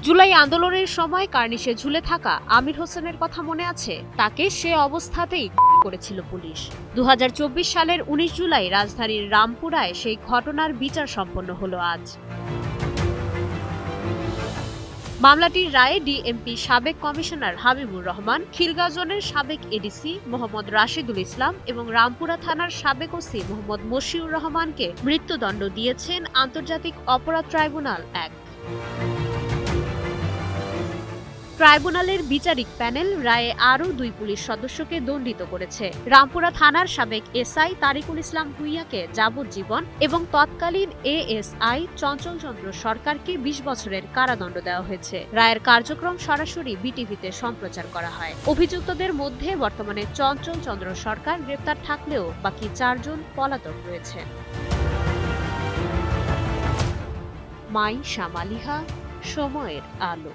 জুলাই আন্দোলনের সময় কার্নিশে ঝুলে থাকা আমির হোসেনের কথা মনে আছে? তাকে সে অবস্থাতেই করেছিল পুলিশ। 2024 সালের 19 জুলাই রাজধানীর রামপুরায় সেই ঘটনার বিচার সম্পন্ন হলো আজ। মামলাটির রায়ে ডিএমপি সাবেক কমিশনার হাবিবুর রহমান, খিলগাঁও জোনের সাবেক এডিসি মোহাম্মদ রাশিদুল ইসলাম এবং রামপুরা থানার সাবেক ওসি মোহাম্মদ মশিউর রহমানকে মৃত্যুদণ্ড দিয়েছেন আন্তর্জাতিক অপরাধ ট্রাইব্যুনাল 1। ট্রাইব্যুনালের বিচারিক প্যানেল রায়ে আরও 2 পুলিশ সদস্যকে দণ্ডিত করেছে। রামপুরা থানার সাবেক এসআই তারিকুল ইসলাম ভুঁইয়াকে যাবজ্জীবন এবং তৎকালীন এএসআই চঞ্চল চন্দ্র সরকারকে 20 বছরের কারাদণ্ড দেওয়া হয়েছে। রায়ের কার্যক্রম সরাসরি বিটিভিতে সম্প্রচার করা হয়। অভিযুক্তদের মধ্যে বর্তমানে চঞ্চল চন্দ্র সরকার গ্রেপ্তার থাকলেও বাকি 4 জন পলাতক রয়েছেন। মাই শামালিহা, সময়ের আলো।